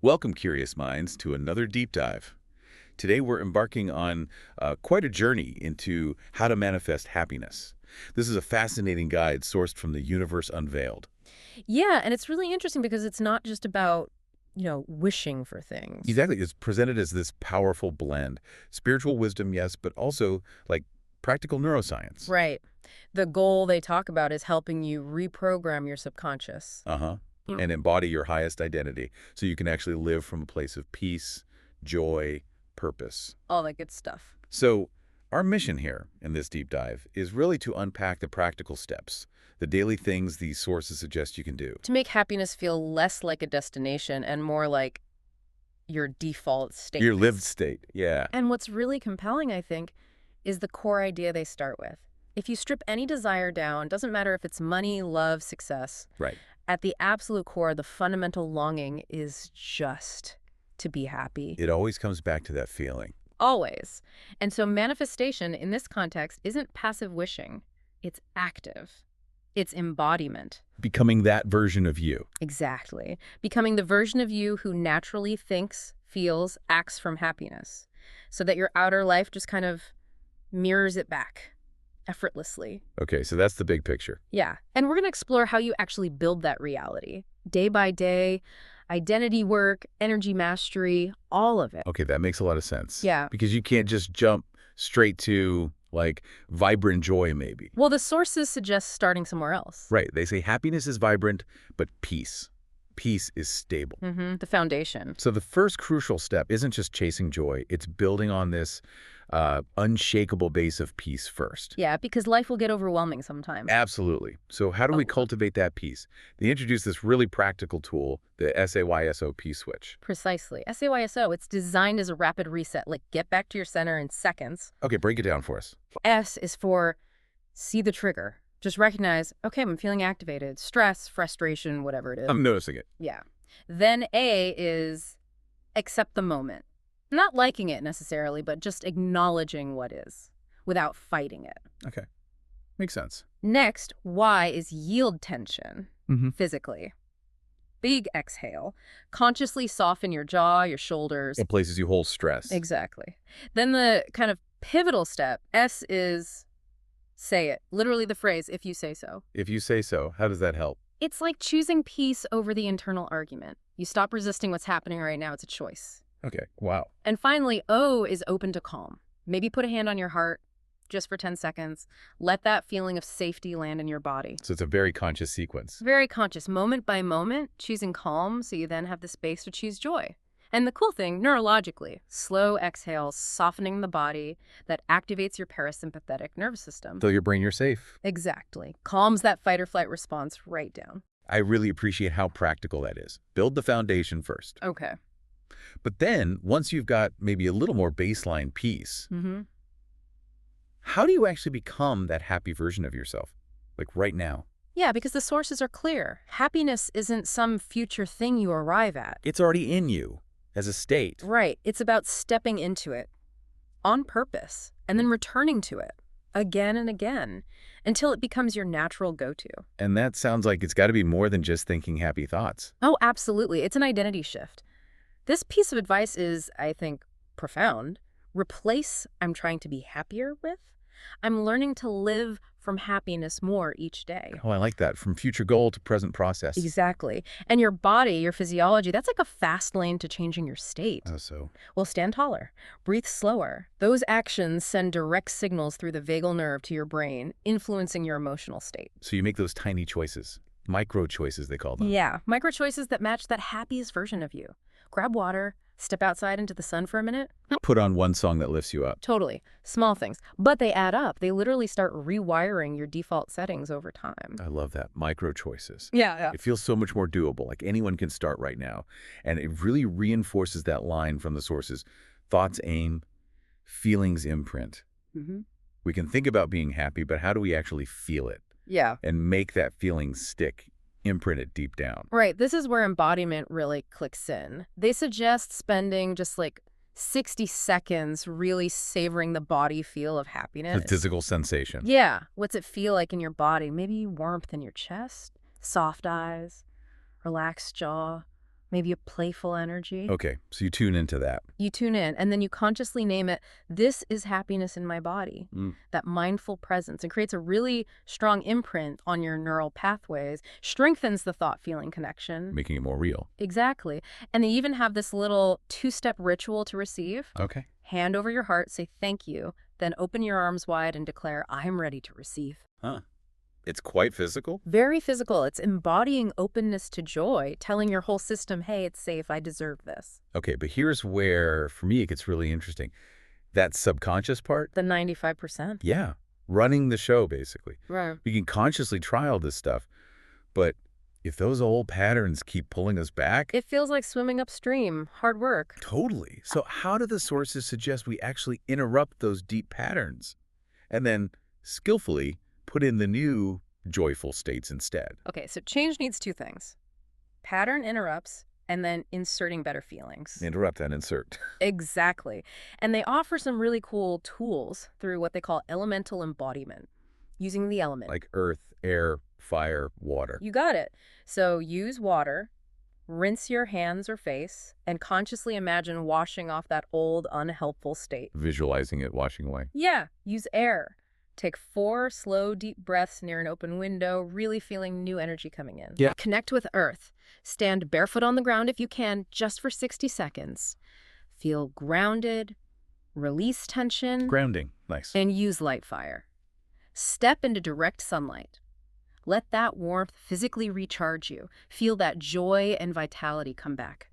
Welcome, curious minds, to another deep dive. Today we're embarking on quite a journey into how to manifest happiness. This is a fascinating guide sourced from the Universe Unveiled. Yeah, and it's really interesting because it's not just about, wishing for things. Exactly, it's presented as this powerful blend. Spiritual wisdom, yes, but also like practical neuroscience. Right. The goal they talk about is helping you reprogram your subconscious. Uh-huh. Mm. And embody your highest identity so you can actually live from a place of peace, joy, purpose. All that good stuff. So, our mission here in this deep dive is really to unpack the practical steps, the daily things these sources suggest you can do. To make happiness feel less like a destination and more like your default state. Your lived state, yeah. And what's really compelling, I think, is the core idea they start with. If you strip any desire down, doesn't matter if it's money, love, success, Right. at the absolute core, the fundamental longing is just to be happy. It always comes back to that feeling. Always. And so manifestation in this context isn't passive wishing. It's active. It's embodiment. Becoming that version of you. Exactly. Becoming the version of you who naturally thinks, feels, acts from happiness. So that your outer life just kind of mirrors it back effortlessly. Okay, so that's the big picture. Yeah. And we're going to explore how you actually build that reality. Day by day, identity work, energy mastery, all of it. Okay, that makes a lot of sense. Yeah. Because you can't just jump straight to, like, vibrant joy, maybe. Well, the sources suggest starting somewhere else. Right. They say happiness is vibrant, but peace. Peace is stable. The foundation. So the first crucial step isn't just chasing joy. It's building on this unshakable base of peace first. Yeah, because life will get overwhelming sometimes. Absolutely. So how do we Oh. cultivate that peace? They introduced this really practical tool, the SAYSO peace switch. Precisely. SAYSO, it's designed as a rapid reset, like get back to your center in seconds. Okay, break it down for us. S is for see the trigger. Just recognize, okay, I'm feeling activated. Stress, frustration, whatever it is. I'm noticing it. Yeah. Then A is accept the moment. Not liking it necessarily, but just acknowledging what is without fighting it. Okay. Makes sense. Next, Y is yield tension Mm-hmm. physically. Big exhale. Consciously soften your jaw, your shoulders. It places you hold stress. Exactly. Then the kind of pivotal step, S is say it. Literally the phrase, if you say so. If you say so, how does that help? It's like choosing peace over the internal argument. You stop resisting what's happening right now. It's a choice. Okay. Wow. And finally, O is open to calm. Maybe put a hand on your heart just for 10 seconds. Let that feeling of safety land in your body. So it's a very conscious sequence. Very conscious, moment by moment, choosing calm so you then have the space to choose joy. And the cool thing, neurologically, slow exhales, softening the body that activates your parasympathetic nervous system. Tell your brain you're safe. Exactly. Calms that fight or flight response right down. I really appreciate how practical that is. Build the foundation first. Okay. But then, once you've got maybe a little more baseline peace, how do you actually become that happy version of yourself? Like right now. Yeah, because the sources are clear. Happiness isn't some future thing you arrive at. It's already in you as a state. Right. It's about stepping into it on purpose and then returning to it again and again until it becomes your natural go-to. And that sounds like it's got to be more than just thinking happy thoughts. Oh, absolutely. It's an identity shift. This piece of advice is, I think, profound. Replace I'm trying to be happier with I'm learning to live from happiness more each day. Oh, I like that. From future goal to present process. Exactly. And your body, your physiology, that's like a fast lane to changing your state. Oh, so. Well, stand taller, breathe slower. Those actions send direct signals through the vagal nerve to your brain, influencing your emotional state. So you make those tiny choices, micro choices they call them. Yeah, micro choices that match that happiest version of you. Grab water, step outside into the sun for a minute. Put on one song that lifts you up. Totally. Small things. But they add up. They literally start rewiring your default settings over time. I love that. Micro choices. Yeah. It feels so much more doable. Like anyone can start right now. And it really reinforces that line from the sources. Thoughts aim, feelings imprint. We can think about being happy, but how do we actually feel it? Yeah. And make that feeling stick, imprint it deep down. Right. This is where embodiment really clicks in. They suggest spending just like 60 seconds really savoring the body feel of happiness. The physical sensation. Yeah. What's it feel like in your body? Maybe warmth in your chest, soft eyes, relaxed jaw, maybe a playful energy. Okay, so you tune into that. You tune in, and then you consciously name it, this is happiness in my body. That mindful presence, and creates a really strong imprint on your neural pathways, strengthens the thought-feeling connection. Making it more real. Exactly. And they even have this little 2-step ritual to receive. Okay. Hand over your heart, say thank you, then open your arms wide and declare, I'm ready to receive. Huh. It's quite physical? Very physical. It's embodying openness to joy, telling your whole system, hey, it's safe, I deserve this. Okay, but here's where, for me, it gets really interesting. That subconscious part? The 95%. Yeah. Running the show, basically. Right. We can consciously try all this stuff, but if those old patterns keep pulling us back... It feels like swimming upstream. Hard work. Totally. So how do the sources suggest we actually interrupt those deep patterns and then skillfully put in the new joyful states instead? Okay, so change needs 2 things. Pattern interrupts, and then inserting better feelings. Interrupt and insert. Exactly. And they offer some really cool tools through what they call elemental embodiment, using the element. Like earth, air, fire, water. You got it. So use water, rinse your hands or face, and consciously imagine washing off that old, unhelpful state. Visualizing it washing away. Yeah, use air. Take 4 slow, deep breaths near an open window, really feeling new energy coming in. Yeah. Connect with earth. Stand barefoot on the ground if you can, just for 60 seconds. Feel grounded, release tension. Grounding. Nice. And use light fire. Step into direct sunlight. Let that warmth physically recharge you. Feel that joy and vitality come back.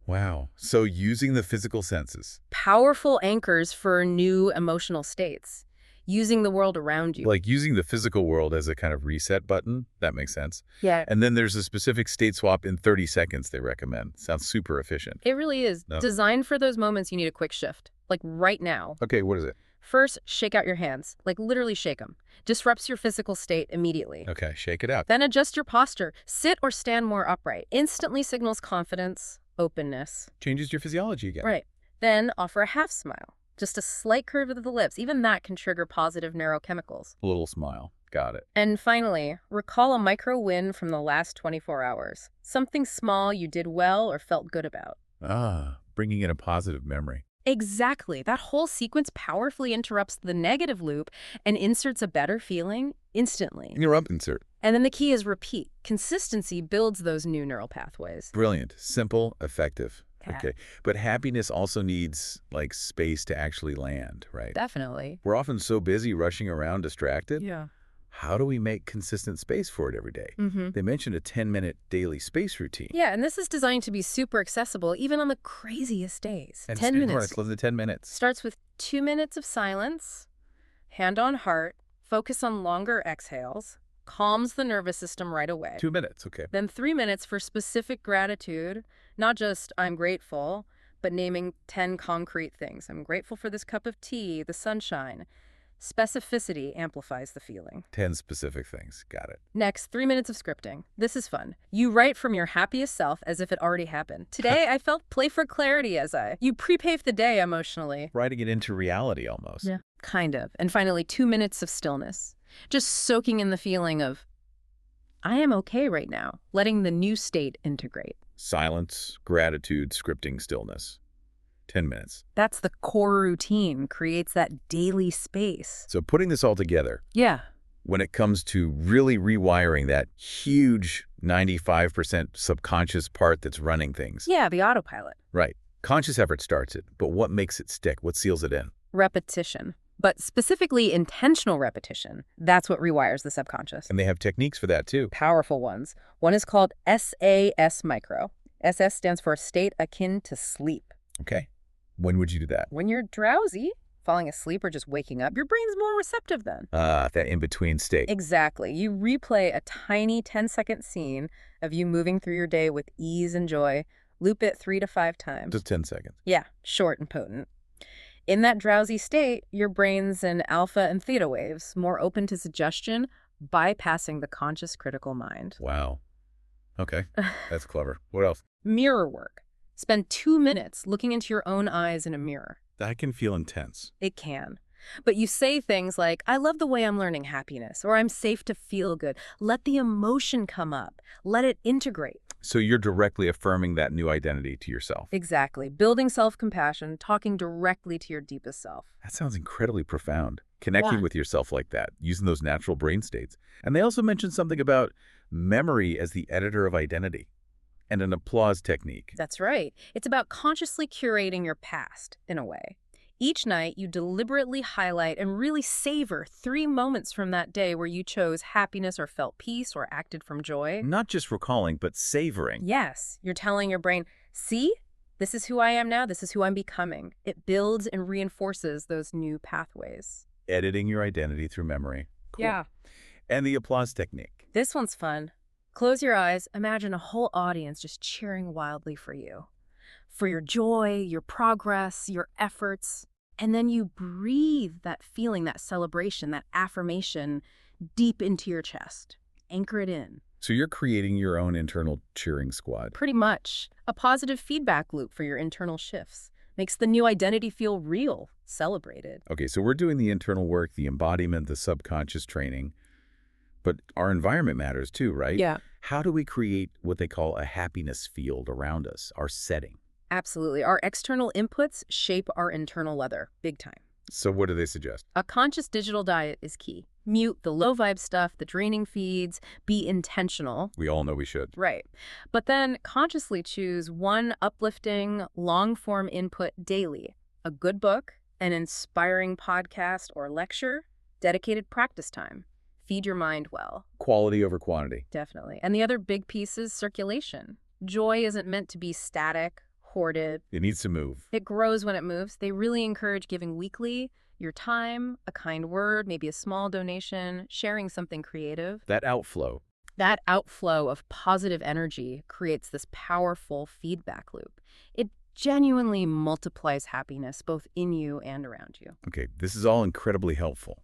Wow. So using the physical senses. Powerful anchors for new emotional states. Using the world around you. Like using the physical world as a kind of reset button. That makes sense. Yeah. And then there's a specific state swap in 30 seconds they recommend. Sounds super efficient. It really is. No. Designed for those moments you need a quick shift. Like right now. Okay, what is it? First, shake out your hands. Like literally shake them. Disrupts your physical state immediately. Okay, shake it out. Then adjust your posture. Sit or stand more upright. Instantly signals confidence, openness. Changes your physiology again. Right. Then offer a half smile. Just a slight curve of the lips. Even that can trigger positive neurochemicals. A little smile. Got it. And finally, recall a micro win from the last 24 hours. Something small you did well or felt good about. Ah, bringing in a positive memory. Exactly. That whole sequence powerfully interrupts the negative loop and inserts a better feeling instantly. Interrupt insert. And then the key is repeat. Consistency builds those new neural pathways. Brilliant. Simple, effective. Yeah. Okay. But happiness also needs, like, space to actually land, right? Definitely. We're often so busy rushing around distracted. Yeah. How do we make consistent space for it every day? They mentioned a 10-minute daily space routine. Yeah, and this is designed to be super accessible even on the craziest days. And 10 minutes. Let's live the 10 minutes. Starts with 2 minutes of silence, hand on heart, focus on longer exhales, calms the nervous system right away. 2 minutes, okay. Then 3 minutes for specific gratitude, not just I'm grateful, but naming 10 concrete things. I'm grateful for this cup of tea, the sunshine. Specificity amplifies the feeling. 10 specific things. Got it. Next, 3 minutes of scripting. This is fun. You write from your happiest self as if it already happened. Today, I felt play for clarity you pre-pave the day emotionally. Writing it into reality almost. Yeah. Kind of. And finally, 2 minutes of stillness. Just soaking in the feeling of, I am okay right now, letting the new state integrate. Silence, gratitude, scripting, stillness. 10 minutes. That's the core routine, creates that daily space. So putting this all together, Yeah. when it comes to really rewiring that huge 95% subconscious part that's running things. Yeah, the autopilot. Right. Conscious effort starts it, but what makes it stick? What seals it in? Repetition. But specifically intentional repetition. That's what rewires the subconscious. And they have techniques for that too. Powerful ones. One is called SAS micro. SS stands for state akin to sleep. Okay. When would you do that? When you're drowsy, falling asleep, or just waking up, your brain's more receptive then. That in-between state. Exactly. You replay a tiny 10-second scene of you moving through your day with ease and joy. Loop it 3 to 5 times. Just 10 seconds. Yeah, short and potent. In that drowsy state, your brain's in alpha and theta waves, more open to suggestion, bypassing the conscious critical mind. Wow. Okay. That's clever. What else? Mirror work. Spend 2 minutes looking into your own eyes in a mirror. That can feel intense. It can. But you say things like, I love the way I'm learning happiness, or I'm safe to feel good. Let the emotion come up. Let it integrate. So you're directly affirming that new identity to yourself. Exactly. Building self-compassion, talking directly to your deepest self. That sounds incredibly profound. Connecting Yeah. with yourself like that, using those natural brain states. And they also mentioned something about memory as the editor of identity and an applause technique. That's right. It's about consciously curating your past, in a way. Each night, you deliberately highlight and really savor 3 moments from that day where you chose happiness or felt peace or acted from joy. Not just recalling, but savoring. Yes, you're telling your brain, see, this is who I am now, this is who I'm becoming. It builds and reinforces those new pathways. Editing your identity through memory. Cool. Yeah. And the applause technique. This one's fun. Close your eyes, imagine a whole audience just cheering wildly for you. For your joy, your progress, your efforts. And then you breathe that feeling, that celebration, that affirmation deep into your chest. Anchor it in. So you're creating your own internal cheering squad. Pretty much. A positive feedback loop for your internal shifts. Makes the new identity feel real, celebrated. Okay, so we're doing the internal work, the embodiment, the subconscious training. But our environment matters too, right? Yeah. How do we create what they call a happiness field around us, our setting? Absolutely. Our external inputs shape our internal weather, big time. So what do they suggest? A conscious digital diet is key. Mute the low-vibe stuff, the draining feeds, be intentional. We all know we should. Right. But then consciously choose one uplifting, long-form input daily. A good book, an inspiring podcast or lecture, dedicated practice time. Feed your mind well. Quality over quantity. Definitely. And the other big piece is circulation. Joy isn't meant to be static, hoarded. It needs to move. It grows when it moves. They really encourage giving weekly, your time, a kind word, maybe a small donation, sharing something creative. That outflow. That outflow of positive energy creates this powerful feedback loop. It genuinely multiplies happiness both in you and around you. Okay, this is all incredibly helpful.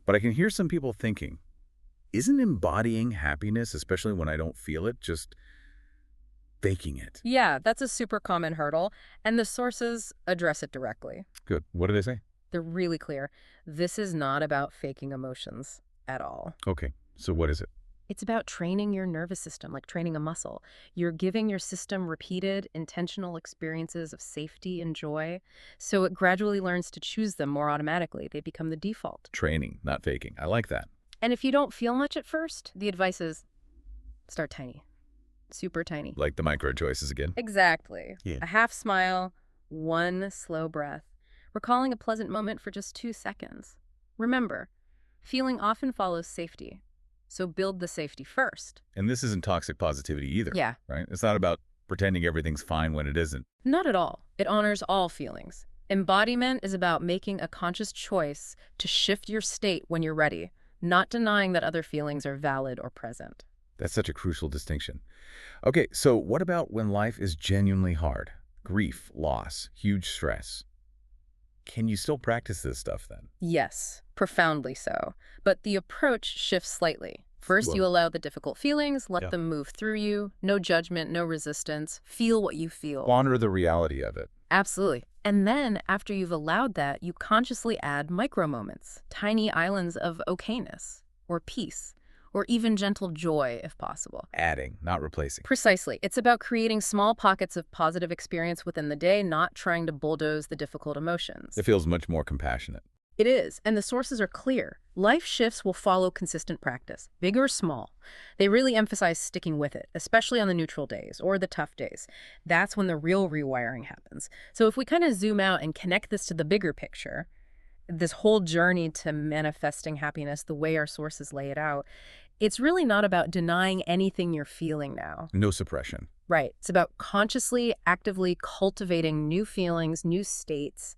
But I can hear some people thinking, isn't embodying happiness, especially when I don't feel it, just faking it? Yeah, that's a super common hurdle, and the sources address it directly. Good. What do they say? They're really clear. This is not about faking emotions at all. Okay, so what is it? It's about training your nervous system, like training a muscle. You're giving your system repeated, intentional experiences of safety and joy, so it gradually learns to choose them more automatically. They become the default. Training, not faking. I like that. And if you don't feel much at first, the advice is start tiny. Super tiny. Like the micro choices again. Exactly. Yeah. A half smile, one slow breath. Recalling a pleasant moment for just 2 seconds. Remember, feeling often follows safety. So build the safety first. And this isn't toxic positivity either. Yeah. Right? It's not about pretending everything's fine when it isn't. Not at all. It honors all feelings. Embodiment is about making a conscious choice to shift your state when you're ready, not denying that other feelings are valid or present. That's such a crucial distinction. Okay, so what about when life is genuinely hard? Grief, loss, huge stress. Can you still practice this stuff then? Yes, profoundly so. But the approach shifts slightly. First, you allow the difficult feelings, let them move through you. No judgment, no resistance. Feel what you feel. Honor the reality of it. Absolutely. And then, after you've allowed that, you consciously add micro moments, tiny islands of okayness, or peace, or even gentle joy, if possible. Adding, not replacing. Precisely. It's about creating small pockets of positive experience within the day, not trying to bulldoze the difficult emotions. It feels much more compassionate. It is, and the sources are clear. Life shifts will follow consistent practice, big or small. They really emphasize sticking with it, especially on the neutral days or the tough days. That's when the real rewiring happens. So if we kind of zoom out and connect this to the bigger picture, this whole journey to manifesting happiness, the way our sources lay it out, it's really not about denying anything you're feeling now. No suppression. Right. It's about consciously, actively cultivating new feelings, new states.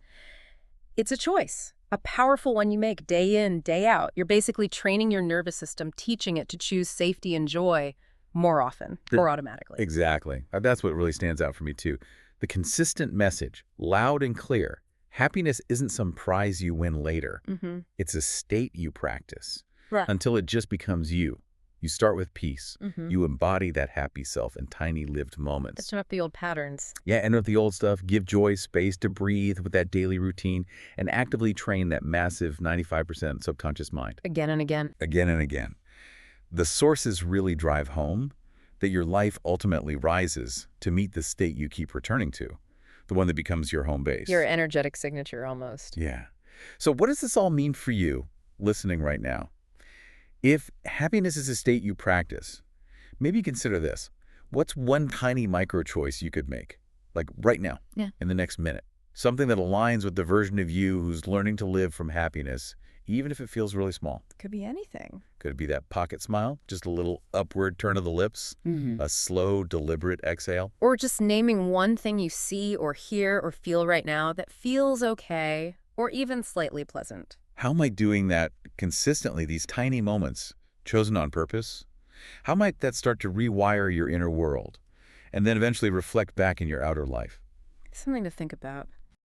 It's a choice. A powerful one you make day in, day out. You're basically training your nervous system, teaching it to choose safety and joy more often, more automatically. Exactly. That's what really stands out for me too. The consistent message, loud and clear. Happiness isn't some prize you win later. It's a state you practice until it just becomes you. You start with peace. Mm-hmm. You embody that happy self in tiny lived moments. Interrupt the old patterns. Yeah, enter the old stuff, give joy space to breathe with that daily routine, and actively train that massive 95% subconscious mind. Again and again. Again and again. The sources really drive home that your life ultimately rises to meet the state you keep returning to, the one that becomes your home base. Your energetic signature, almost. Yeah. So what does this all mean for you, listening right now? If happiness is a state you practice, maybe consider this. What's one tiny micro choice you could make, like right now, in the next minute? Something that aligns with the version of you who's learning to live from happiness, even if it feels really small. Could be anything. Could it be that pocket smile, just a little upward turn of the lips, a slow, deliberate exhale? Or just naming one thing you see or hear or feel right now that feels okay or even slightly pleasant. How might doing that consistently, these tiny moments, chosen on purpose, how might that start to rewire your inner world and then eventually reflect back in your outer life? Something to think about.